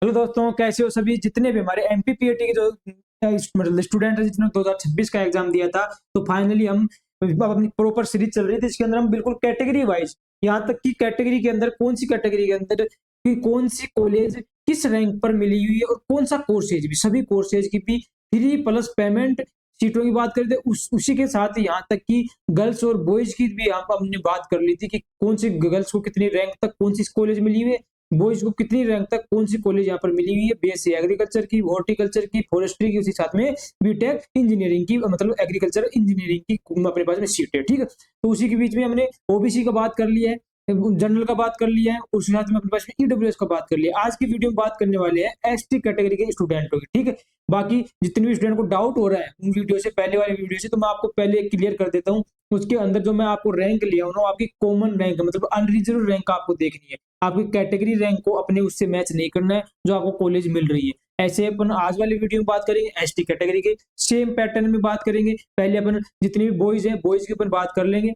Hello दोस्तों, कैसे हो सभी? जितने भी हमारे एमपीपीएटी के जो मतलब स्टूडेंट है, जिन्होंने 2026 का एग्जाम दिया था, तो फाइनली हम अब अपनी प्रॉपर सीरीज चल रही थी, इसके अंदर हम बिल्कुल कैटेगरी वाइज, यहाँ तक कि कैटेगरी के अंदर कौन सी कैटेगरी के अंदर कि कौन सी कॉलेज किस रैंक पर मिली हुई है और कौन सा कोर्सेज भी, सभी कोर्सेज की भी फ्री प्लस पेमेंट सीटों की बात करते उसी के साथ यहाँ तक कि गर्ल्स और बॉयज की भी यहाँ पर हमने बात कर ली थी कि कौन सी गर्ल्स को कितनी रैंक तक कौन सी कॉलेज मिली हुई है, बॉयज को कितनी रैंक तक कौन सी कॉलेज यहाँ पर मिली हुई है, बीएससी एग्रीकल्चर की, हॉर्टिकल्चर की, फॉरेस्ट्री की, उसी साथ में बीटेक इंजीनियरिंग की, मतलब एग्रीकल्चर इंजीनियरिंग की अपने पास में सीट है। ठीक है, तो उसी के बीच में हमने ओबीसी का बात कर लिया है, जनरल का बात कर लिया है, उसके साथ में अपने पास में ईडब्ल्यूएस का बात कर लिया। आज की वीडियो में बात करने वाले हैं एसटी कैटेगरी के स्टूडेंटों की। ठीक है, बाकी जितने भी स्टूडेंट को डाउट हो रहा है उन वीडियो से, पहले वाली वीडियो से, तो मैं आपको पहले क्लियर कर देता हूँ। उसके अंदर जो मैं आपको रैंक लिया हूँ ना, आपकी कॉमन रैंक मतलब अनरिजर्व रैंक आपको देखनी है। आपकी कैटेगरी रैंक को अपने उससे मैच नहीं करना है जो आपको कॉलेज मिल रही है। ऐसे अपन आज वाली वीडियो में बात करेंगे एसटी कैटेगरी के, सेम पैटर्न में बात करेंगे। पहले अपन जितने भी बॉयज हैं बॉयज की अपन बात कर लेंगे,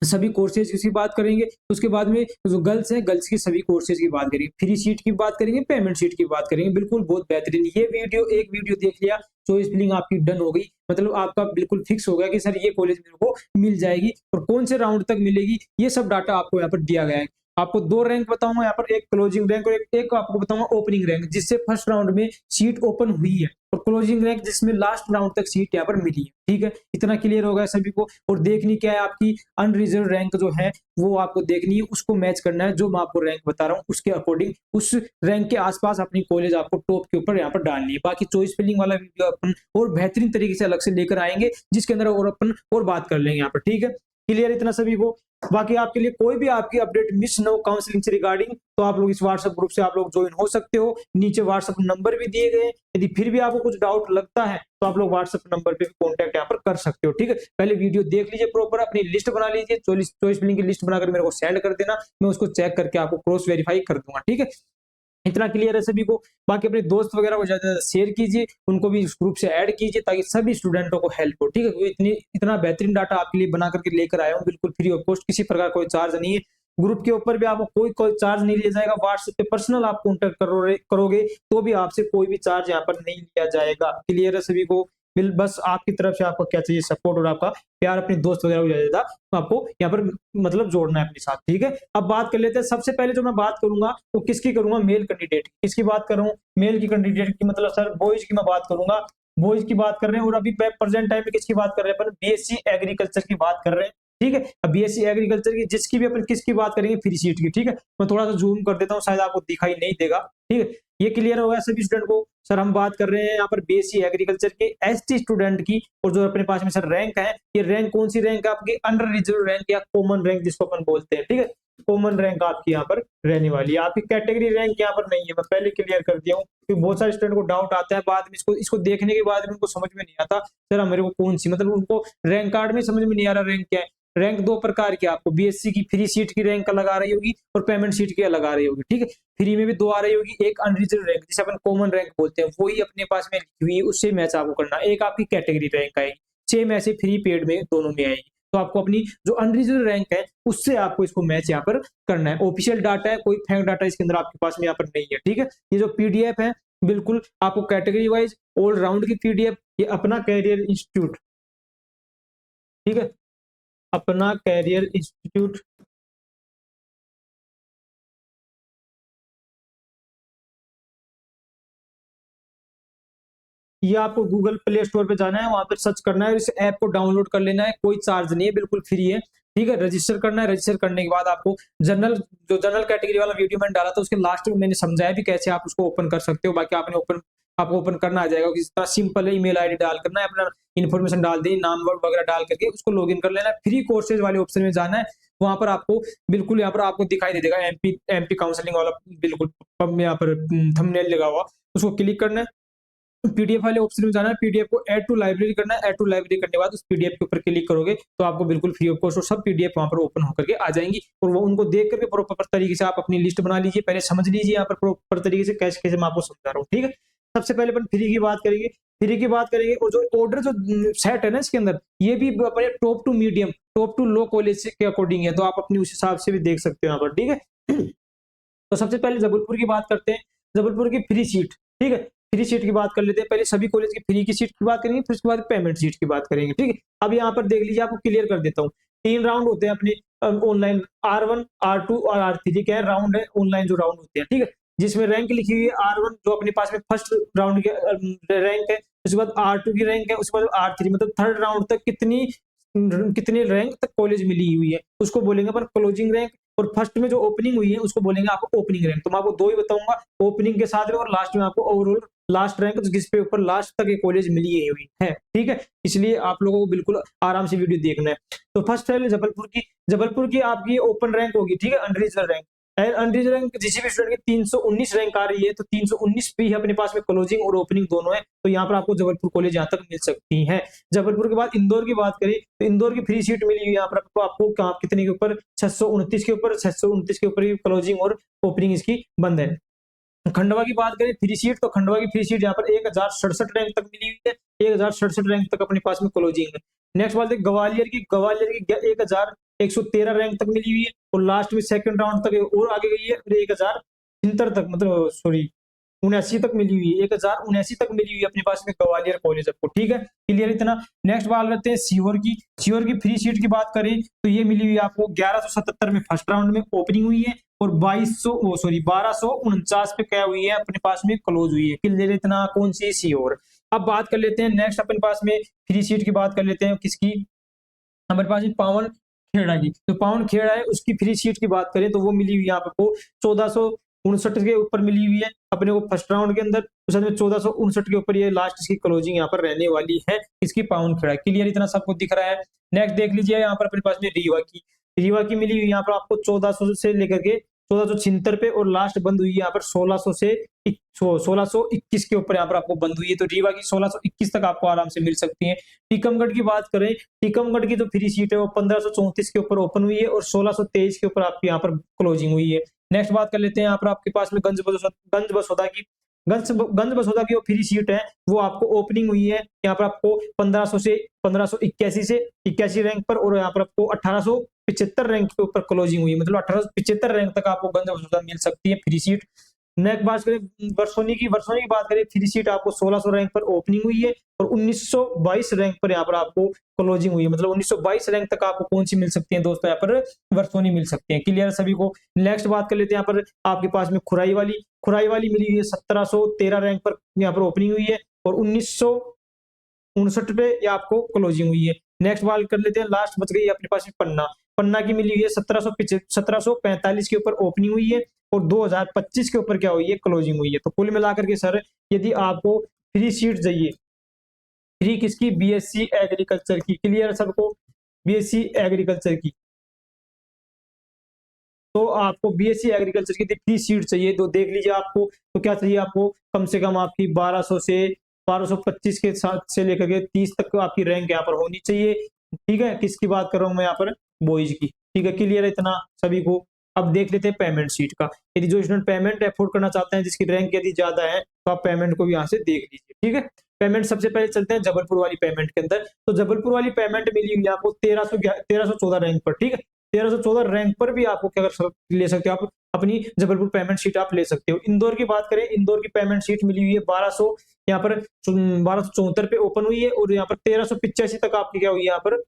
सभी कोर्सेज की बात करेंगे। उसके बाद में जो गर्ल्स है गर्ल्स की सभी कोर्सेज की बात करेंगे, फ्री सीट की बात करेंगे, पेमेंट सीट की बात करेंगे। बिल्कुल बहुत बेहतरीन। ये वीडियो एक वीडियो देख लिया, चॉइस फिलिंग आपकी डन हो गई, मतलब आपका बिल्कुल फिक्स हो गया कि सर ये कॉलेज मेरे को मिल जाएगी और कौन से राउंड तक मिलेगी, ये सब डाटा आपको यहाँ पर दिया गया है। आपको दो रैंक बताऊंगा यहाँ पर, एक क्लोजिंग रैंक और एक आपको बताऊंगा ओपनिंग रैंक, जिससे फर्स्ट राउंड में सीट ओपन हुई है, और क्लोजिंग रैंक जिसमें लास्ट राउंड तक सीट यहाँ पर मिली है। ठीक है, इतना क्लियर होगा सभी को। और देखनी क्या है, आपकी अनरिजर्व रैंक जो है वो आपको देखनी है, उसको मैच करना है जो मैं आपको रैंक बता रहा हूँ उसके अकॉर्डिंग, उस रैंक के आसपास अपनी कॉलेज आपको टॉप के ऊपर यहाँ पर डालनी है। बाकी चॉइस फिलिंग वाला वीडियो अपन और बेहतरीन तरीके से अलग से लेकर आएंगे, जिसके अंदर और अपन और बात कर लेंगे यहाँ पर। ठीक है, क्लियर इतना सभी को? बाकी आपके लिए कोई भी आपकी अपडेट मिस न हो काउंसलिंग से रिगार्डिंग, तो आप लोग इस व्हाट्सएप ग्रुप से आप लोग ज्वाइन हो सकते हो। नीचे व्हाट्सएप नंबर भी दिए गए, यदि फिर भी आपको कुछ डाउट लगता है तो आप लोग व्हाट्सएप नंबर पे भी कॉन्टैक्ट यहाँ पर कर सकते हो। ठीक है, पहले वीडियो देख लीजिए प्रॉपर, अपनी लिस्ट बना लीजिए, चॉइस फिलिंग की लिस्ट बनाकर मेरे को सेंड कर देना, मैं उसको चेक करके आपको क्रॉस वेरीफाई कर दूंगा। ठीक है, इतना क्लियर है सभी को? बाकी अपने दोस्त वगैरह को ज्यादा शेयर कीजिए, उनको भी इस ग्रुप से ऐड कीजिए ताकि सभी स्टूडेंटों को हेल्प हो। ठीक है, तो इतना बेहतरीन डाटा आपके लिए बना करके लेकर आया हूँ, बिल्कुल फ्री ऑफ कॉस्ट, किसी प्रकार कोई चार्ज नहीं है। ग्रुप के ऊपर भी आपको कोई चार्ज नहीं लिया जाएगा। व्हाट्सएप पे पर्सनल आप कॉन्टेक्ट करोगे तो भी आपसे कोई भी चार्ज यहाँ पर नहीं लिया जाएगा। क्लियर है सभी को? बस आपकी तरफ से आपको क्या चाहिए, सपोर्ट और आपका प्यार अपने दोस्त वगैरह को ज्यादा आपको यहाँ पर मतलब जोड़ना है अपने साथ। ठीक है, अब बात कर लेते हैं। सबसे पहले जो मैं बात करूंगा तो किसकी करूंगा, मेल कैंडिडेट। किसकी बात करूं? मेल की कैंडिडेट की, मतलब सर बॉयज की मैं बात करूंगा। बॉयज की बात कर रहे हैं, और अभी प्रेजेंट टाइम में किसकी बात कर रहे हैं अपन, बीएससी एग्रीकल्चर की बात कर रहे हैं। ठीक है, अब बीएससी एग्रीकल्चर की जिसकी भी अपन किसकी बात करेंगे, फ्री सीट की। ठीक है, मैं थोड़ा सा जूम कर देता हूँ, शायद आपको दिखाई नहीं देगा। ठीक है, ये क्लियर हो गया सभी स्टूडेंट को? सर हम बात कर रहे हैं यहाँ पर बीएससी एग्रीकल्चर के एसटी स्टूडेंट की, और जो अपने पास में सर रैंक है, ये रैंक कौन सी रैंक है आपकी, अंडर रिजर्व रैंक या कॉमन रैंक जिसको अपन बोलते हैं। ठीक है, कॉमन रैंक आपकी यहाँ पर रहने वाली है, आपकी कैटेगरी रैंक यहाँ पर नहीं है, मैं पहले क्लियर कर दिया हूँ, क्योंकि बहुत सारे स्टूडेंट को डाउट आता है बाद में, इसको देखने के बाद में उनको समझ में नहीं आता सर मेरे को कौन सी, मतलब उनको रैंक कार्ड में समझ में नहीं आ रहा रैंक क्या है। रैंक दो प्रकार की आपको बीएससी की फ्री सीट की रैंक अलग आ रही होगी और पेमेंट सीट की अलग आ रही होगी। ठीक है, फ्री में भी दो आ रही होगी, एक अनरिजर्व रैंक जिसे अपन कॉमन रैंक बोलते हैं, वही अपने पास में लिखी हुई है, उससे मैच आपको करना। एक आपकी कैटेगरी रैंक आएगी, सेम ऐसे फ्री पेड में दोनों में आएगी, तो आपको अपनी जो अनरिजर्व रैंक है उससे आपको इसको मैच यहाँ पर करना है। ऑफिशियल डाटा है, कोई फेक डाटा इसके अंदर आपके पास में यहाँ पर नहीं है। ठीक है, ये जो पीडीएफ है बिल्कुल आपको कैटेगरी वाइज ऑल राउंड की पीडीएफ, ये अपना कैरियर इंस्टीट्यूट, ठीक है, अपना कैरियर इंस्टीट्यूट, ये आपको गूगल प्ले स्टोर पे जाना है, वहां पर सर्च करना है, इस ऐप को डाउनलोड कर लेना है, कोई चार्ज नहीं है, बिल्कुल फ्री है। ठीक है, रजिस्टर करना है, रजिस्टर करने के बाद आपको जनरल कैटेगरी वाला वीडियो मैंने डाला था उसके लास्ट में मैंने समझाया भी कैसे आप उसको ओपन कर सकते हो। बाकी आपको ओपन करना आ जाएगा, इतना सिंपल है। ईमेल आईडी डाल करना है, अपना इन्फॉर्मेशन डाल दी, नाम वगैरह डाल करके उसको लॉगिन कर लेना है। फ्री कोर्सेज वाले ऑप्शन में जाना है, वहां पर आपको बिल्कुल यहाँ पर आपको दिखाई दे देगा एमपी काउंसलिंग वाला, बिल्कुल यहाँ पर थंबनेल लगा हुआ, उसको क्लिक करना है। पीडीएफ वाले ऑप्शन में जाना है, पीडीएफ को ऐड टू लाइब्रेरी करना है। ऐड टू लाइब्रेरी करने के बाद उस पीडीएफ के ऊपर क्लिक करोगे तो आपको बिल्कुल फ्री ऑफ कॉस्ट और सब पीडीएफ वहां पर ओपन होकर के आ जाएंगी, और वो उनको देख करके प्रॉपर तरीके से आप अपनी लिस्ट बना लीजिए। पहले समझ लीजिए यहाँ पर प्रॉपर तरीके से कैसे कैसे मैं आपको समझा रहा हूँ। ठीक है, सबसे पहले अपन फ्री की बात करेंगे। फ्री की बात करेंगे, और जो ऑर्डर जो सेट है ना इसके अंदर, ये भी अपने top to medium, top to low college के अकॉर्डिंग है, तो आप अपनी उस हिसाब से भी देख सकते हो यहाँ पर। ठीक है, तो सबसे पहले जबलपुर की बात करते हैं। जबलपुर की फ्री सीट, ठीक है, फ्री सीट की बात कर लेते हैं। पहले सभी कॉलेज की फ्री की सीट की बात करेंगे, फिर उसके बाद पेमेंट सीट की बात करेंगे, ठीक है। अब यहाँ पर देख लीजिए, आपको क्लियर कर देता हूँ। 3 राउंड होते हैं अपने ऑनलाइन, R1, R2 और R3 क्या है, राउंड है, ऑनलाइन जो राउंड होते हैं, ठीक है। जिसमें रैंक लिखी हुई है R1 जो अपने पास में फर्स्ट राउंड की रैंक है, उसके बाद R2 की रैंक है, उसके बाद R3 मतलब थर्ड राउंड तक कितनी रैंक तक कॉलेज मिली हुई है उसको बोलेंगे अपन क्लोजिंग रैंक। और फर्स्ट में जो ओपनिंग हुई है उसको बोलेंगे आपको ओपनिंग रैंक। तो मैं आपको दो ही बताऊंगा, ओपनिंग के साथ में और लास्ट में आपको ओवरऑल लास्ट रैंक जिस पे ऊपर लास्ट तक ये कॉलेज मिली हुई है, ठीक है। इसलिए आप लोगों को बिल्कुल आराम से वीडियो देखना है। तो फर्स्ट है जबलपुर की आपकी ओपन रैंक होगी, ठीक है, अनरिजर्व रैंक। अनरिजर्व रैंक किसी भी स्टूडेंट की 319 रैंक आ रही है, तो 319 भी है अपने पास में, क्लोजिंग और ओपनिंग दोनों है। तो यहाँ पर आपको जबलपुर कॉलेज यहाँ तक मिल सकती है। जबलपुर के बाद इंदौर की बात करें तो इंदौर की फ्री सीट मिली हुई यहाँ पर आपको कितने के ऊपर, 629 के ऊपर, 629 के ऊपर क्लोजिंग और ओपनिंग इसकी बंद है। खंडवा की बात करें फ्री सीट, तो खंडवा की फ्री सीट यहाँ पर 1067 रैंक तक मिली हुई है, 1067 रैंक तक अपने पास में क्लोजिंग है। नेक्स्ट बात है ग्वालियर की 1113 रैंक तक मिली हुई है, और लास्ट में सेकंड राउंड तक और आगे गई है, 1073 तक, मतलब सॉरी 79 तक मिली हुई है, 1079 तक मिली हुई है अपने पास में ग्वालियर कॉलेज आपको, ठीक है, क्लियर इतना। नेक्स्ट बात करते हैं सीहोर की फ्री सीट की बात करें तो ये मिली हुई है आपको 1177 में फर्स्ट राउंड में ओपनिंग हुई है, और 1249 पे क्या हुई है अपने पास में क्लोज हुई है, क्लियर इतना। कौन सी, सीहोर। अब बात कर लेते हैं नेक्स्ट अपने पास में फ्री सीट की बात कर लेते हैं, किसकी, हमारे पास पावन खेड़ा की। तो पावन खेड़ा है, उसकी फ्री सीट की बात करें तो वो मिली हुई है आपको 1459 के ऊपर मिली हुई है अपने को फर्स्ट राउंड के अंदर, उस में 1459 के ऊपर ये लास्ट इसकी क्लोजिंग यहाँ पर रहने वाली है, इसकी पावन खेड़ा, क्लियर इतना सबको दिख रहा है। नेक्स्ट देख लीजिए यहाँ पर अपने पास में रीवा की मिली हुई यहाँ पर आपको 1400 से लेकर के 1476 पे, और लास्ट बंद हुई है यहाँ पर 1621 के ऊपर यहाँ पर आपको बंद हुई है। तो रीवा की 1621 तक आपको आराम से मिल सकती है। टीकमगढ़ की बात करें, टीकमगढ़ की जो फ्री सीट है वो 1534 के ऊपर ओपन हुई है, और 1623 के ऊपर आपकी यहाँ पर क्लोजिंग हुई है। नेक्स्ट बात कर लेते हैं यहाँ पर आपके पास में गंज बसोदा की जो फ्री सीट है वो आपको ओपनिंग हुई है यहाँ पर आपको 1581 से 81 रैंक पर, और यहाँ पर आपको 1875 रैंक के ऊपर क्लोजिंग हुई है, मतलब 1875 रैंक तक आपको गंज बसोदा मिल सकती है फ्री सीट। नेक्स्ट बात करें वर्सोनी की बात करें, फ्री सीट आपको 1600 रैंक पर ओपनिंग हुई है, और 1922 रैंक पर यहाँ पर आपको क्लोजिंग हुई है, मतलब 1922 रैंक तक आपको कौन सी मिल सकती है दोस्तों, यहाँ पर वर्सोनी मिल सकती है, क्लियर सभी को। नेक्स्ट बात कर लेते हैं यहाँ पर आपके पास में खुराई वाली मिली हुई है 1713 रैंक पर यहाँ पर ओपनिंग हुई है, और 1959 पे ये आपको क्लोजिंग हुई है। नेक्स्ट बात कर लेते हैं, लास्ट बच गई अपने पास में पन्ना की मिली हुई है 1745 के ऊपर ओपनिंग हुई है, और 2025 के ऊपर क्या हुई है, क्लोजिंग हुई है। तो कुल मिलाकर के सर यदि आपको फ्री सीट चाहिए, फ्री किसकी, बीएससी एग्रीकल्चर की, क्लियर सबको, बीएससी एग्रीकल्चर की, तो आपको बीएससी एग्रीकल्चर की फ्री सीट चाहिए तो देख लीजिए आपको, तो क्या चाहिए आपको, कम से कम आपकी 1200 से 1225 के साथ से लेकर के 30 तक आपकी रैंक यहाँ पर होनी चाहिए, ठीक है। किसकी बात कर रहा हूँ मैं यहाँ पर, बॉयज की, ठीक है, क्लियर है इतना सभी को। अब देख लेते हैं पेमेंट सीट का। यदि जो स्टूडेंट पेमेंट अफोर्ड करना चाहते हैं, जिसकी रैंक यदि ज्यादा है, तो आप पेमेंट को भी यहाँ से देख लीजिए, ठीक है। पेमेंट सबसे पहले चलते हैं जबलपुर वाली पेमेंट के अंदर। तो जबलपुर वाली पेमेंट मिली हुई आपको 1314 रैंक पर, ठीक है, 1314 रैंक पर भी आपको क्या ले सकते हो, आप अपनी जबलपुर पेमेंट शीट आप ले सकते हो। इंदौर की बात करें, इंदौर की पेमेंट शीट मिली हुई है 1200 यहाँ पर 1274 पे ओपन हुई है, और यहाँ पर 1385 तक आपकी क्या हुई है, यहाँ पर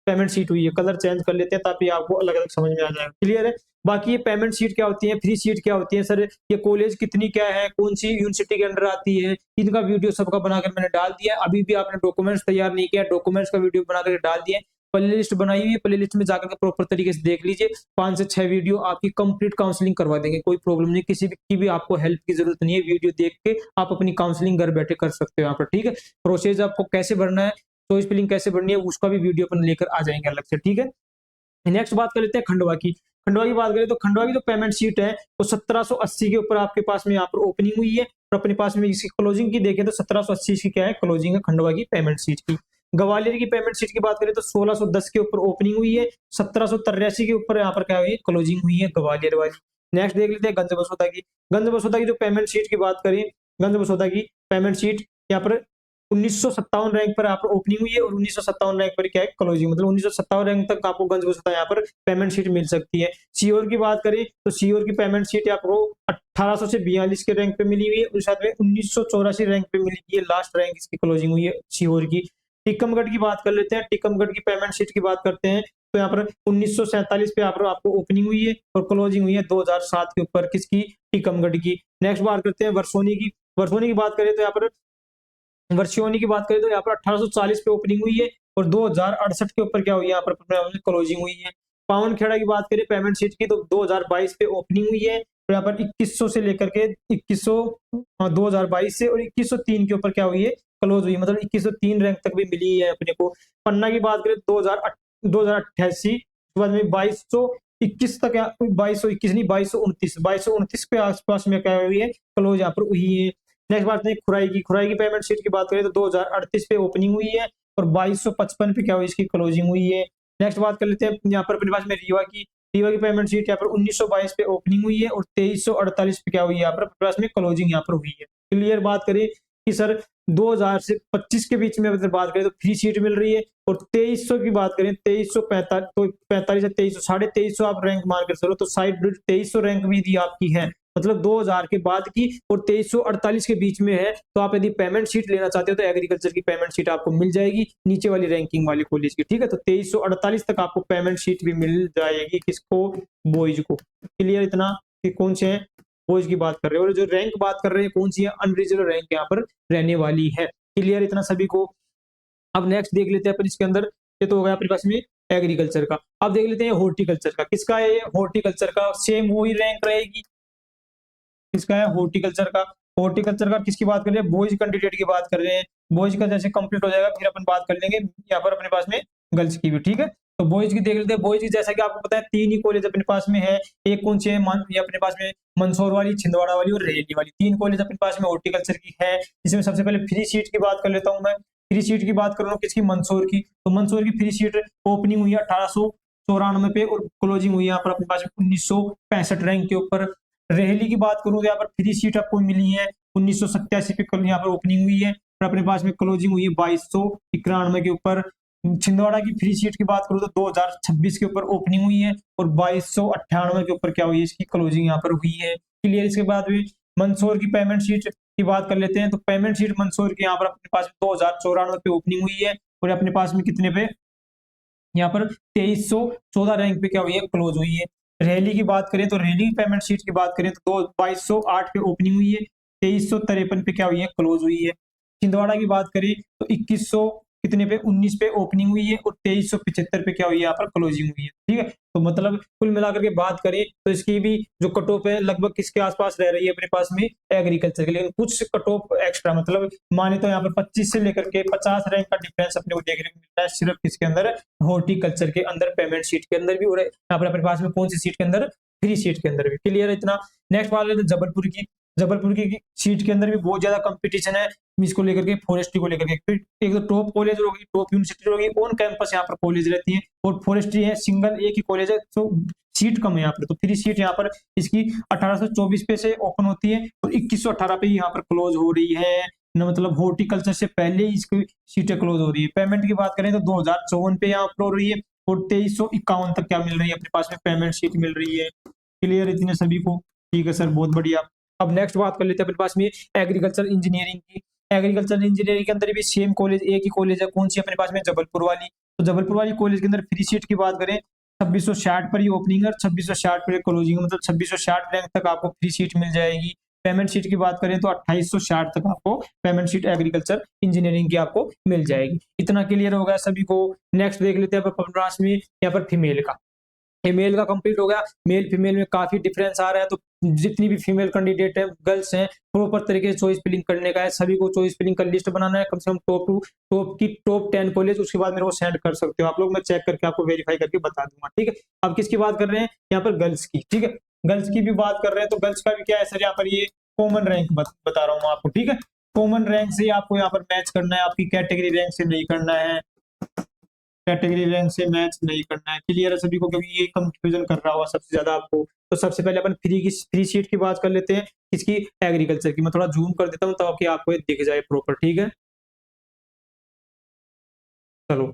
पेमेंट शीट हुई है। कलर चेंज कर लेते हैं ताकि आपको अलग अलग समझ में आ जाएगा, क्लियर है। बाकी ये पेमेंट शीट क्या होती है, फ्री सीट क्या होती है सर, ये कॉलेज कितनी क्या है, कौन सी यूनिवर्सिटी के अंडर आती है, इनका वीडियो सबका बनाकर मैंने डाल दिया। अभी भी आपने डॉक्यूमेंट्स तैयार नहीं किया, डॉक्यूमेंट्स का वीडियो बनाकर डाल दिया, प्ले लिस्ट बनाई हुई है, प्ले लिस्ट में जाकर प्रॉपर तरीके से देख लीजिए। 5 से 6 वीडियो आपकी कंप्लीट काउंसलिंग करवा देंगे, कोई प्रॉब्लम नहीं, किसी की भी आपको हेल्प की जरूरत नहीं है। वीडियो देख के आप अपनी काउंसलिंग घर बैठे कर सकते हो यहाँ पर, ठीक है। प्रोसेस आपको कैसे भरना है, चॉइस फिलिंग कैसे भरनी है, उसका भी वीडियो अपन लेकर आ जाएंगे अलग से, ठीक है। नेक्स्ट बात कर लेते हैं खंडवा की बात करें तो खंडवा की जो पेमेंट शीट है वो 1780 के ऊपर आपके पास में यहाँ पर ओपनिंग हुई है, और अपने पास में इसकी क्लोजिंग की देखें तो 1780 की क्या है, क्लोजिंग है खंडवा की पेमेंट शीट की। ग्वालियर की पेमेंट शीट की बात करें तो 1610 के ऊपर ओपनिंग हुई है, 1783 के ऊपर यहाँ पर क्या हुई है, क्लोजिंग हुई है ग्वालियर वाली। नेक्स्ट देख लेते हैं गंज बसोदा की जो पेमेंट शीट की बात करें, गंज बसोदा की पेमेंट शीट यहाँ पर 1957 रैंक पर आप ओपनिंग हुई है और 1957 रैंक पर क्या है क्लोजिंग, मतलब 1957 रैंक तक आपको गंज यहाँ पर पेमेंट शीट मिल सकती है। सीओर की बात करें तो सीओर की पेमेंट शीट आपको 1800 से 42 के रैंक पे मिली हुई है और साथ में 1984 रैंक पे मिली हुई है, लास्ट रैंक इसकी क्लोजिंग हुई है सीओर की। टीकमगढ़ की बात कर लेते हैं, टीकमगढ़ की पेमेंट शीट की बात करते हैं तो यहाँ पर 1947 पे आपको ओपनिंग हुई है और क्लोजिंग हुई है 2007 के ऊपर किसकी, टीकमगढ़ की। नेक्स्ट बात करते हैं वर्सोनी की। वर्सोनी की बात करें तो यहाँ पर वर्षियोनी की बात करें तो यहाँ पर 1840 पे ओपनिंग हुई है और 2068 के ऊपर क्या हुई है, यहाँ पर क्लोजिंग हुई है। पावनखेड़ा की बात करें पेमेंट शीट की तो 2022 पे ओपनिंग हुई है और यहाँ पर 2100 से लेकर के 2100 2022 से और 2103 के ऊपर क्या हुई है, क्लोज हुई है, मतलब 2103 रैंक तक भी मिली है अपने को। पन्ना की बात करें 2088 के बाद में 2221 तक, 2221 नहीं 2229 के आसपास में क्या हुई है, क्लोज यहाँ पर हुई है। नेक्स्ट बात है खुराई की। खुराई की पेमेंट शीट की बात करें तो 2038 पे ओपनिंग हुई है और 2255 पे क्या हुई, इसकी क्लोजिंग हुई है। नेक्स्ट बात कर लेते हैं यहाँ पर अपने पास में रीवा की। रीवा की पेमेंट शीट यहाँ पर 1922 पे ओपनिंग हुई है और 2348 पे क्या हुई है, यहाँ पर अपने पास में क्लोजिंग यहाँ पर हुई है। क्लियर बात करें कि सर 2000 से 25 के बीच में अगर बात करें तो फ्री सीट मिल रही है और 2300 की बात करें 2345 तो 45 से 2300 2350 आप रैंक मान कर चलो तो साइड 2300 रैंक भी यदि आपकी है, मतलब 2000 के बाद की और 2348 के बीच में है, तो आप यदि पेमेंट शीट लेना चाहते हो तो एग्रीकल्चर की पेमेंट शीट आपको मिल जाएगी नीचे वाली रैंकिंग वाली कॉलेज की, ठीक है। तो 2348 तक आपको पेमेंट शीट भी मिल जाएगी, किसको, बॉयज को। क्लियर इतना कि कौन से हैं, बॉयज की बात कर रहे हैं और जो रैंक बात कर रहे हैं कौन सी है, अनरिजर्व रैंक यहाँ पर रहने वाली है। क्लियर इतना सभी को। अब नेक्स्ट देख लेते हैं अपन इसके अंदर, ये तो हो गया अपने पास में एग्रीकल्चर का। अब देख लेते हैं हॉर्टिकल्चर का। किसका है ये, हॉर्टिकल्चर का सेम वही रैंक रहेगी। किसका है, हॉर्टिकल्चर का। हॉर्टिकल्चर का किसकी बात कर रहे हैं, बॉयज कैंडिडेट की बात कर रहे हैं। बॉयज का जैसे कंप्लीट हो जाएगा फिर अपन बात कर लेंगे यहाँ पर अपने पास में गर्ल्स की भी, ठीक है। तो बॉयज की देख लेते हैं। बॉयज की जैसा कि आपको पता है 3 ही कॉलेज अपने पास में है। एक कौन से है, ये अपने पास में मंदसौर वाली, छिंदवाड़ा वाली और रेली वाली, 3 कॉलेज अपने पास में हॉर्टिकल्चर की है। इसमें सबसे पहले फ्री सीट की बात कर लेता हूँ मैं। फ्री सीट की बात कर रहा हूँ किसकी, मंदसौर की। तो मंदसौर की फ्री सीट ओपनिंग हुई है 1894 पे और क्लोजिंग हुई है यहाँ पर अपने पास 1965 रैंक के ऊपर। रेहली की बात करूं तो यहाँ पर फ्री सीट आपको मिली है 1987 पे यहाँ पर ओपनिंग हुई है और अपने पास में क्लोजिंग हुई है 2291 के ऊपर। छिंदवाड़ा की फ्री सीट की बात करूं तो 2026 के ऊपर ओपनिंग हुई है और 2298 के ऊपर क्या हुई है, इसकी क्लोजिंग यहाँ पर हुई है। क्लियर। इसके बाद भी मंदसौर की पेमेंट सीट की बात कर लेते हैं। तो पेमेंट सीट मंदसौर की यहाँ पर अपने पास 2094 पे ओपनिंग हुई है और अपने पास में कितने पे, यहाँ पर 2314 रैंक पे क्या हुई है, क्लोज हुई है। रैली की बात करें तो रैली की पेमेंट शीट की बात करें तो 2208 पे ओपनिंग हुई है, 2353 पे क्या हुई है, क्लोज हुई है। छिंदवाड़ा की बात करें तो 2100 कितने पे, 19 पे ओपनिंग हुई है और 2375 पे क्या हुई है, यहाँ पर क्लोजिंग हुई है, ठीक है। तो मतलब कुल मिलाकर के बात करें तो इसकी भी जो कट ऑफ है लगभग किसके आसपास रह रही है अपने पास में, एग्रीकल्चर के। लेकिन कुछ कट ऑफ एक्स्ट्रा, मतलब माने तो यहाँ पर 25 से लेकर के 50 रैंक का डिफरेंस अपने को देखने को मिलता है सिर्फ किसके अंदर, हॉर्टिकल्चर के अंदर पेमेंट शीट के अंदर भी और यहाँ पर अपने पास में कौन सी सीट के अंदर, फ्री सीट के अंदर भी। क्लियर है इतना। नेक्स्ट बात लेते हैं जबलपुर की। जबलपुर की सीट के अंदर भी बहुत ज्यादा कंपटीशन है इसको लेकर के, फॉरेस्ट्री को लेकर के। फिर एक तो टॉप कॉलेज होगी, टॉप यूनिवर्सिटी होगी, ऑन कैंपस यहाँ पर कॉलेज रहती है और फॉरेस्ट्री है सिंगल एक ही कॉलेज है, तो सीट कम है यहाँ पर। तो फ्री सीट यहाँ पर इसकी 1824 पे से ओपन होती है और 2118 पे यहाँ पर क्लोज हो रही है ना, मतलब हॉर्टिकल्चर से पहले ही इसकी सीटें क्लोज हो रही है। पेमेंट की बात करें तो 2054 पे यहाँ पर हो रही है और 2351 तक क्या मिल रही है अपने पास में, पेमेंट शीट मिल रही है। क्लियर इतने सभी को, ठीक है सर, बहुत बढ़िया। अब नेक्स्ट बात कर लेते हैं अपने पास में एग्रीकल्चर इंजीनियरिंग की। एग्रीकल्चर इंजीनियरिंग के अंदर भी सेम कॉलेज, एक ही कॉलेज है, कौन सी अपने पास में, जबलपुर वाली। तो जबलपुर वाली कॉलेज के अंदर फ्री सीट की बात करें 2660 पर ही ओपनिंग है, 2660 पर क्लोजिंग, मतलब 2660 रैंक तक आपको फ्री सीट मिल जाएगी। पेमेंट शीट की बात करें तो 2860 तक आपको पेमेंट शीट एग्रीकल्चर इंजीनियरिंग की आपको मिल जाएगी। इतना क्लियर हो गया सभी को। नेक्स्ट देख लेते हैं अपने पास में यहाँ पर फीमेल का। मेल का कंप्लीट हो गया। मेल फीमेल में काफी डिफरेंस आ रहा है, तो जितनी भी फीमेल कैंडिडेट है, गर्ल्स हैं, प्रॉपर तरीके से चॉइस फिलिंग करने का है। सभी को चॉइस फिलिंग का लिस्ट बनाना है, कम से कम टॉप 10 कॉलेज, उसके बाद मेरे को सेंड कर सकते हो आप लोग, मैं चेक करके आपको वेरीफाई करके बता दूंगा, ठीक है। अब किसकी बात कर रहे हैं, यहाँ पर गर्ल्स की, ठीक है। गर्ल्स की भी बात कर रहे हैं तो गर्ल्स का भी क्या है सर, यहाँ पर ये कॉमन रैंक बता रहा हूँ आपको, ठीक है। कॉमन रैंक से आपको यहाँ पर मैच करना है, आपकी कैटेगरी रैंक से नहीं करना है, कैटेगरी रैंक से मैच नहीं करना है। क्लियर है सभी को, क्योंकि ये कंफ्यूजन कर रहा होगा सबसे ज्यादा आपको। तो सबसे पहले अपन फ्री सीट की बात कर लेते हैं, इसकी एग्रीकल्चर की। मैं थोड़ा जूम कर देता हूँ ताकि आपको ये दिख जाए प्रॉपर, ठीक है। चलो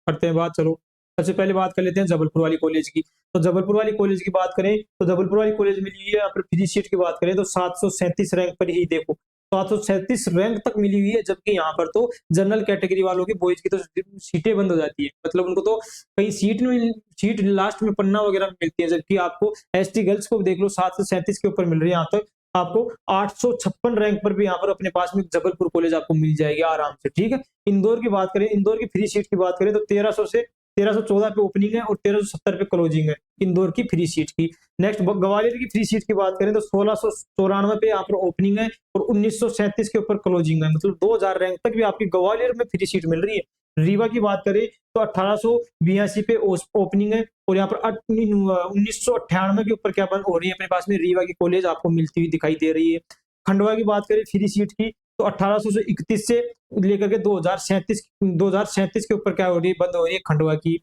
करते हैं बात। चलो सबसे पहले बात कर लेते हैं जबलपुर वाली कॉलेज की। तो जबलपुर वाली कॉलेज की बात करें तो जबलपुर वाली कॉलेज मिली हुई है यहाँ पर फ्री सीट की बात करें तो 737 रैंक पर ही देखो 737 रैंक तक मिली हुई है, जबकि यहाँ पर तो जनरल कैटेगरी वालों की बॉयज की तो सीटें बंद हो जाती है, मतलब उनको तो कहीं सीट लास्ट में पन्ना वगैरह में मिलती है, जबकि आपको एसटी गर्ल्स को देख लो 737 के ऊपर मिल रही है। यहाँ तक आपको 856 रैंक पर भी यहाँ पर अपने पास में जबलपुर कॉलेज आपको मिल जाएगी आराम से। ठीक है, इंदौर की बात करें, इंदौर की फ्री सीट की बात करें तो 1300 से 1314 पे ओपनिंग है और 1370 पे क्लोजिंग है इंदौर की फ्री सीट की। नेक्स्ट ग्वालियर की फ्री सीट की बात करें तो 1694 पे यहाँ पर ओपनिंग है और 1937 के ऊपर क्लोजिंग है, मतलब 2000 रैंक तक भी आपकी ग्वालियर में फ्री सीट मिल रही है। रीवा की बात करें तो 1882 पे ओपनिंग है और यहाँ पर 1998 के ऊपर क्या बंद हो रही है अपने पास में रीवा की कॉलेज आपको मिलती हुई दिखाई दे रही है। खंडवा की बात करें फ्री सीट की तो 1800 से 31 से लेकर के 2037 के ऊपर क्या हो रही है, बंद हो रही है खंडवा की।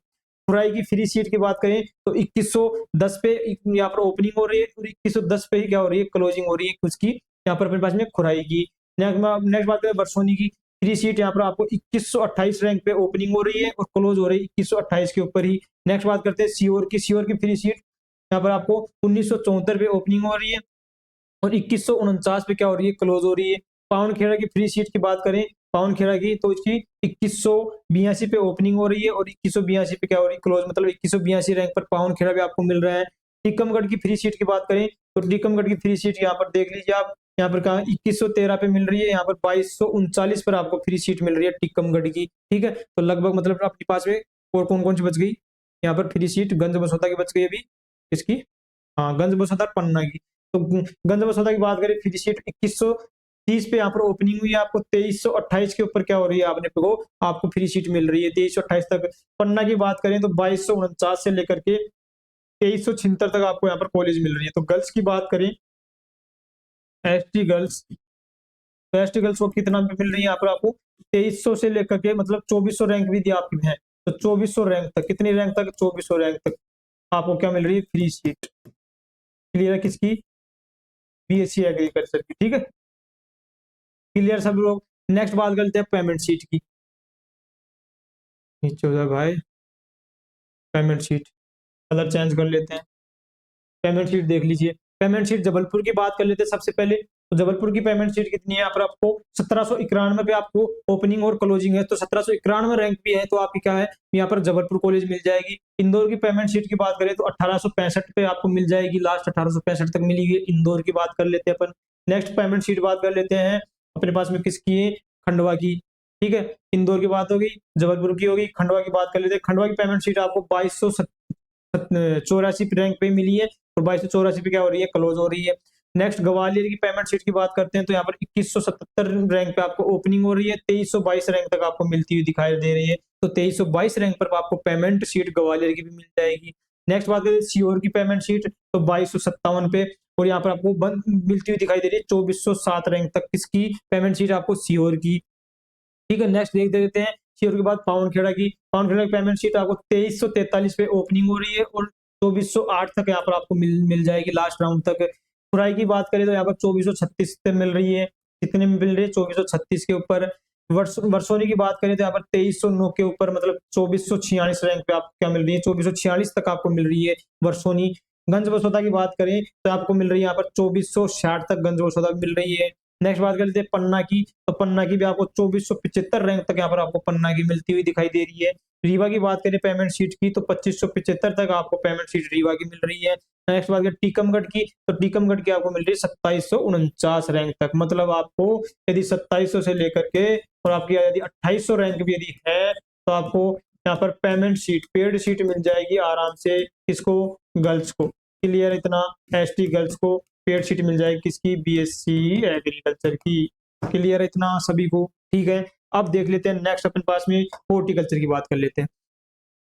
खुराई की फ्री सीट की बात करें तो 2110 पे यहाँ पर ओपनिंग हो रही है और 2110 पे ही क्या हो रही है, क्लोजिंग हो रही है उसकी यहाँ पर अपने पास में खुराई की। नेक्स्ट बात करें बरसोनी की फ्री सीट, यहाँ पर आपको 2128 रैंक पे ओपनिंग हो रही है और क्लोज हो रही है 2128 के ऊपर ही। नेक्स्ट बात करते हैं सीओर की फ्री सीट, यहाँ पर आपको 1974 पे ओपनिंग हो रही है और 2149 पे क्या हो रही है, क्लोज हो रही है। पावनखेड़ा की फ्री सीट की बात करें, पावनखेड़ा की तो इसकी 2182 पे ओपनिंग हो रही है और 2182 पे क्या हो रही है, क्लोज, मतलब 2182 रैंक पर पावनखेड़ा भी आपको मिल रहा है। टीकमगढ़ की फ्री सीट की बात करें तो टीकमगढ़ की फ्री सीट यहाँ पर देख लीजिए आप, यहाँ पर कहा 2113 पे मिल रही है, यहाँ पर 2239 पर आपको फ्री सीट मिल रही है टीकमगढ़ की। ठीक है, तो लगभग मतलब आपके पास में और कौन कौन सी बच गई यहाँ पर फ्री सीट, गंज बसौदा की बच गई अभी इसकी, हाँ गंज बसौदा पन्ना की। तो गंज बसौदा की बात करें फ्री सीट 2130 पे यहाँ पर ओपनिंग हुई है, आपको 2328 के ऊपर क्या हो रही है आपने को आपको फ्री सीट मिल रही है 2328 तक। पन्ना की बात करें तो 2249 से लेकर के 2376 तक आपको यहाँ पर कॉलेज मिल रही है। तो गर्ल्स की बात करें एसटी गर्ल्स, तो एसटी गर्ल्स को कितना भी मिल रही है यहाँ पर आपको 2300 से लेकर के मतलब 2400 रैंक भी दिया आपकी है, तो 2400 रैंक तक, कितनी रैंक तक, 2400 रैंक तक आपको क्या मिल रही है, फ्री सीट। क्लियर है किसकी, बीएससी एग्रीकल्चर की। ठीक है, क्लियर सब लोग। नेक्स्ट बात करते हैं पेमेंट सीट की, नीचे हो जाए भाई, पेमेंट सीट कलर चेंज कर लेते हैं। पेमेंट शीट देख लीजिए, पेमेंट शीट जबलपुर की बात कर लेते हैं सबसे पहले। तो जबलपुर की पेमेंट शीट कितनी है, यहाँ पर आपको 1791 पे आपको ओपनिंग और क्लोजिंग है, तो 1791 रैंक भी है तो आपकी क्या है यहाँ पर जबलपुर कॉलेज मिल जाएगी। इंदौर की पेमेंट शीट की बात करें तो 1865 पे आपको मिल जाएगी, लास्ट 1865 तक मिली हुई है। इंदौर की बात कर लेते हैं अपन। नेक्स्ट पेमेंट शीट बात कर लेते हैं अपने पास में किसकी है, खंडवा की। ठीक है, इंदौर की बात होगी, जबलपुर की होगी, खंडवा की बात कर लेते हैं। खंडवा की पेमेंट शीट आपको 2284 रैंक पे मिली है और 2284 पे क्या हो रही है, क्लोज हो रही है। नेक्स्ट ग्वालियर की पेमेंट शीट की बात करते हैं तो यहाँ पर 2177 रैंक पे आपको ओपनिंग हो रही है, 2322 रैंक तक आपको मिलती हुई दिखाई दे रही है, तो 2322 रैंक पर आपको पेमेंट शीट ग्वालियर की भी मिल जाएगी। नेक्स्ट बात करें सीओर की पेमेंट शीट तो 2257 पे और यहाँ पर आपको मिलती हुई दिखाई दे रही है 2407 रैंक तक किसकी पेमेंट शीट आपको सीओर की। ठीक है, नेक्स्ट देख देते हैं सीओर के बाद पावनखेड़ा की। पावनखेड़ा की पेमेंट शीट आपको 2343 पे ओपनिंग हो रही है और 2408 तक यहाँ पर आपको मिल जाएगी लास्ट राउंड तक। खुराई की बात करें तो यहाँ पर 2436 पे मिल रही है, कितने में मिल रही है, 2436 के ऊपर। वर्सोनी की बात करें तो यहाँ पर 2309 के ऊपर, मतलब 2446 रैंक पे आपको क्या मिल रही है, 2446 तक आपको मिल रही है वर्सोनी। गंज बसौदा की बात करें तो आपको मिल रही है यहाँ पर 2460 तक गंज बसौदा मिल रही है। नेक्स्ट बात कर लेते हैं पन्ना की, तो पन्ना की भी आपको 2475 रैंक तक यहाँ पर आपको पन्ना की मिलती हुई दिखाई दे रही है। रीवा की बात करें पेमेंट शीट की तो 2575 तक आपको पेमेंट शीट रीवा की मिल रही है। नेक्स्ट बात करें टीकमगढ़ की, तो टीकमगढ़ की आपको मिल रही है 2749 रैंक तक, मतलब आपको यदि 2700 से लेकर के और आपकी यदि 2800 रैंक भी यदि है तो आपको यहाँ पर पेमेंट शीट पेड शीट मिल जाएगी आराम से, किसको, गर्ल्स को। क्लियर, इतना एसटी गर्ल्स को पेड शीट मिल जाएगी किसकी, बीएससी एग्रीकल्चर की। क्लियर है इतना सभी को। ठीक है, अब देख लेते हैं नेक्स्ट अपने पास में हॉर्टिकल्चर की बात कर लेते हैं।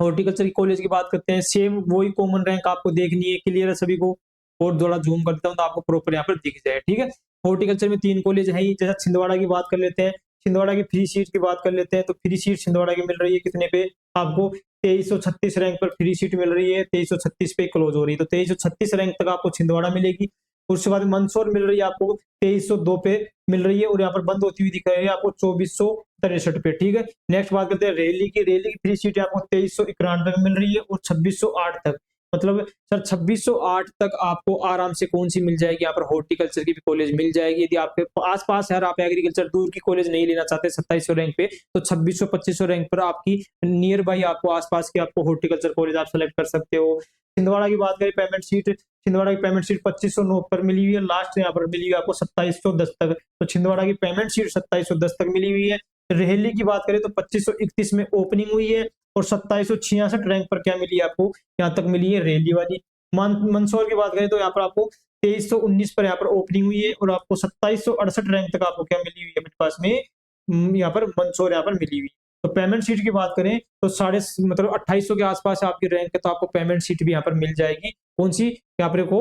हॉर्टिकल्चर की कॉलेज की बात करते हैं, सेम वही कॉमन रैंक आपको देखनी है। क्लियर है सभी को, और थोड़ा जूम करता हूँ तो आपको प्रॉपर यहाँ पर दिख जाए। ठीक है, हॉर्टिकल्चर में 3 कॉलेज है ही, जैसा छिंदवाड़ा की बात कर लेते हैं। छिंदवाड़ा की फ्री सीट की बात कर लेते हैं तो फ्री सीट छिंदवाड़ा की मिल रही है कितने पे आपको, 2336 रैंक पर फ्री सीट मिल रही है, 2336 पे क्लोज हो रही है, तो 2336 रैंक तक आपको छिंदवाड़ा मिलेगी। उसके बाद मंदसौर मिल रही है आपको 2302 पे मिल रही है और यहाँ पर बंद होती हुई दिख रही है आपको 2463 पे, ठीक है। नेक्स्ट बात करते हैं रेली की फ्री सीट आपको 2391 में मिल रही है और 2608 तक, मतलब सर 2608 तक आपको आराम से कौन सी मिल जाएगी, यहाँ पर हॉर्टिकल्चर की भी कॉलेज मिल जाएगी। यदि आपके आसपास है, आप एग्रीकल्चर दूर की कॉलेज नहीं लेना चाहते 2700 रैंक पे, तो 2600-2500 रैंक पर आपकी नियर बाई आपको आसपास की आपको हॉर्टिकल्चर कॉलेज आप सेलेक्ट कर सकते हो। छिंदवाड़ा की बात करें, पेमेंट सीट छिंदवाड़ा की पेमेंट सीट 2509 पर मिली हुई है, लास्ट यहाँ पर मिली हुई है आपको 2710 तक, तो छिंदवाड़ा की पेमेंट सीट 2710 तक मिली हुई है। रेहली की बात करें तो 2531 में ओपनिंग हुई है और 2766 रैंक पर क्या मिली है आपको, यहाँ तक मिली है रेली वाली। मंदसौर की बात करें तो यहाँ पर आपको 2319 पर यहाँ पर ओपनिंग हुई है और आपको 2768 रैंक तक आपको क्या मिली हुई है अपने पास में, यहाँ पर मंदसौर यहाँ पर मिली हुई है। तो पेमेंट सीट की बात करें तो मतलब 2800 के आसपास आपकी रैंक है, तो आपको पेमेंट सीट भी यहाँ पर मिल जाएगी, कौन सी, यहाँ पर को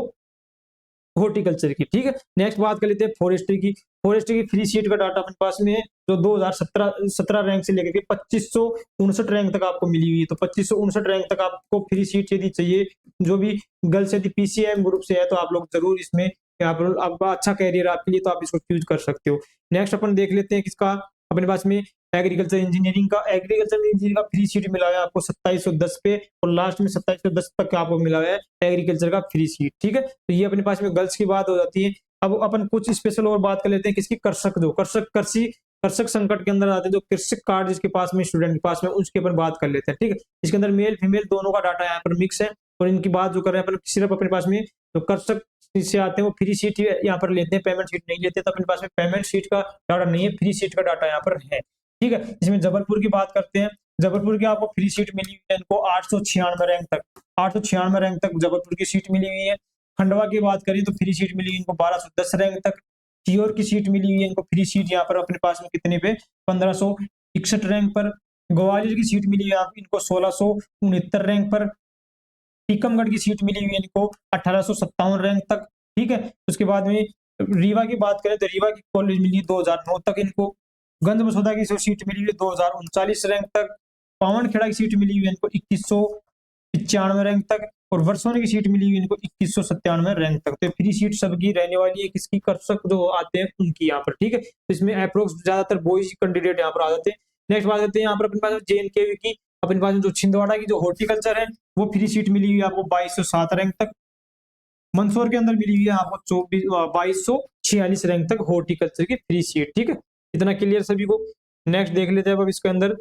हॉर्टिकल्चर की, ठीक है। नेक्स्ट बात कर लेते हैं फॉरेस्ट्री की। फॉरेस्ट्री की फ्री सीट का डाटा अपने पास में है, जो 2017 रैंक से लेकर के 2559 रैंक तक आपको मिली हुई है। तो 2559 रैंक तक आपको फ्री सीट यदि चाहिए, जो भी गर्ल्स यदि पीसीएम ग्रुप से है, तो आप लोग जरूर इसमें यहाँ पर आपका अच्छा कैरियर आपके लिए, तो आप इसको चूज कर सकते हो। नेक्स्ट अपन देख लेते हैं किसका अपने पास में, एग्रीकल्चर इंजीनियरिंग का फ्री सीट मिला है आपको 2710 पे और लास्ट में 2710 तक आपको मिला है एग्रीकल्चर का फ्री सीट, ठीक है। तो ये अपने पास में गर्ल्स की बात हो जाती है। अब अपन कुछ स्पेशल और बात कर लेते हैं किसकी, कृषक संकट के अंदर आते हैं, जो कृषक कार्ड जिसके पास में स्टूडेंट के पास में, उसके अपन बात कर लेते हैं, ठीक है। इसके अंदर मेल फीमेल दोनों का डाटा यहाँ पर मिक्स है और इनकी बात जो कर रहे हैं अपन सिर्फ अपने पास में जो कृषक से आते हैं वो फ्री सीट यहाँ पर लेते हैं, पेमेंट सीट नहीं लेते, तो अपने पास में पेमेंट सीट का डाटा नहीं है, फ्री सीट का डाटा यहाँ पर है, ठीक है। इसमें जबलपुर की बात करते हैं, जबलपुर की आपको फ्री सीट मिली हुई है इनको 896 रैंक तक, 896 रैंक तक जबलपुर की सीट मिली हुई है। खंडवा की बात करें तो फ्री सीट मिली हुई इनको 1210 रैंक तक। सीहोर की सीट मिली हुई है इनको फ्री सीट यहाँ पर अपने पास में कितने पे, 1561 रैंक पर। ग्वालियर की सीट मिली है इनको 1669 रैंक पर। टीकमगढ़ की सीट मिली हुई है इनको 1857 रैंक तक, ठीक है। उसके बाद में रीवा की बात करें तो रीवा की कॉलेज मिली 2009 तक इनको। गंज मसौदा की सीट मिली हुई 2039 रैंक तक। पावनखेड़ा की सीट मिली हुई है इनको 2195 रैंक तक और वर्सोनी की सीट मिली हुई है इनको 2197 रैंक तक। तो फ्री सीट सबकी रहने वाली है, किसकी, कृषक जो आते हैं उनकी यहाँ पर, ठीक है। तो इसमें अप्रोक्स ज्यादातर बॉयज कैंडिडेट यहाँ पर आ जाते हैं। नेक्स्ट बात करते हैं यहाँ पर अपने पास JNK की, अपने पास जो छिंदवाड़ा की जो हॉर्टिकल्चर है वो फ्री सीट मिली हुई है आपको 2207 रैंक तक। मंदसौर के अंदर मिली हुई है आपको 2246 रैंक तक हॉर्टिकल्चर की फ्री सीट, ठीक है। इतना क्लियर सभी को। नेक्स्ट देख लेते हैं अब इसके अंदर,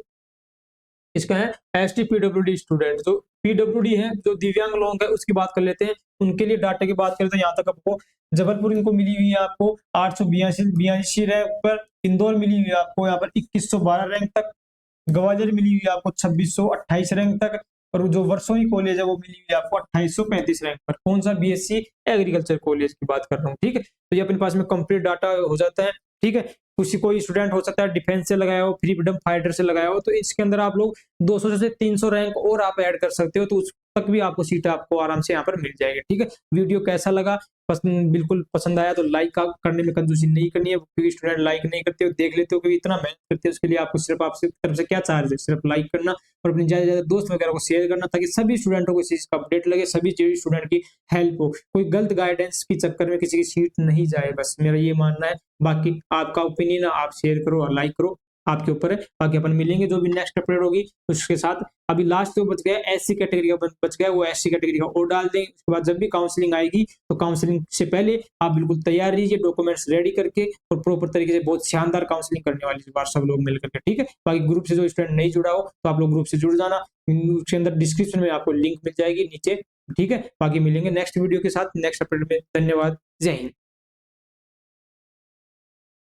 इसका है ST PWD स्टूडेंट, जो PWD है जो दिव्यांग लोग है उसकी बात कर लेते हैं। उनके लिए डाटा की बात करें तो यहाँ तक आपको जबलपुर इनको मिली हुई है आपको 882 रैंक पर। इंदौर मिली हुई है आपको यहाँ पर 2112 रैंक तक। ग्वालियर मिली हुई है आपको 2628 रैंक तक और जो वर्सोनी कॉलेज है वो मिली हुई है आपको 2835 रैंक पर। कौन सा, BSc एग्रीकल्चर कॉलेज की बात कर रहा हूँ, ठीक है। तो ये अपने पास में कंप्लीट डाटा हो जाता है, ठीक है। कोई स्टूडेंट हो सकता है डिफेंस से लगाया हो, फ्रीडम फाइटर से लगाया हो, तो इसके अंदर आप लोग 200 से 300 रैंक और आप ऐड कर सकते हो, तो उस तक भी आपको सीट आपको आराम से यहाँ पर मिल जाएगी, ठीक है। वीडियो कैसा लगा, बिल्कुल पसंद आया तो लाइक करने में कंजूसी नहीं करनी है, क्योंकि स्टूडेंट लाइक नहीं करते हो, देख लेते हो कि इतना मेहनत करते हैं, उसके लिए आपको सिर्फ आपसे तरफ से क्या चार्ज है, सिर्फ लाइक करना और अपने ज्यादा ज्यादा दोस्त वगैरह को शेयर करना, ताकि सभी स्टूडेंटों को इस चीज का अपडेट लगे, सभी स्टूडेंट की हेल्प हो, कोई गलत गाइडेंस के चक्कर में किसी की सीट नहीं जाए, बस मेरा ये मानना है। बाकी आपका ओपिनियन है, आप शेयर करो और लाइक करो, आपके ऊपर है। बाकी अपन मिलेंगे जो भी नेक्स्ट अपडेट होगी उसके साथ। अभी लास्ट जो बच गया SC कैटेगरी का बच गया, वो SC कैटेगरी का और डाल देंगे। उसके बाद जब भी काउंसलिंग आएगी तो काउंसलिंग से पहले आप बिल्कुल तैयार रहिए, डॉक्यूमेंट्स रेडी करके और प्रॉपर तरीके से बहुत शानदार काउंसलिंग करने वाली इस बार सब लोग मिलकर के, ठीक है। बाकी ग्रुप से जो स्टूडेंट नहीं जुड़ा हो तो आप लोग ग्रुप से जुड़ जाना, उसके अंदर डिस्क्रिप्शन में आपको लिंक मिल जाएगी नीचे, ठीक है। बाकी मिलेंगे नेक्स्ट वीडियो के साथ नेक्स्ट अपडेट में। धन्यवाद, जय हिंद।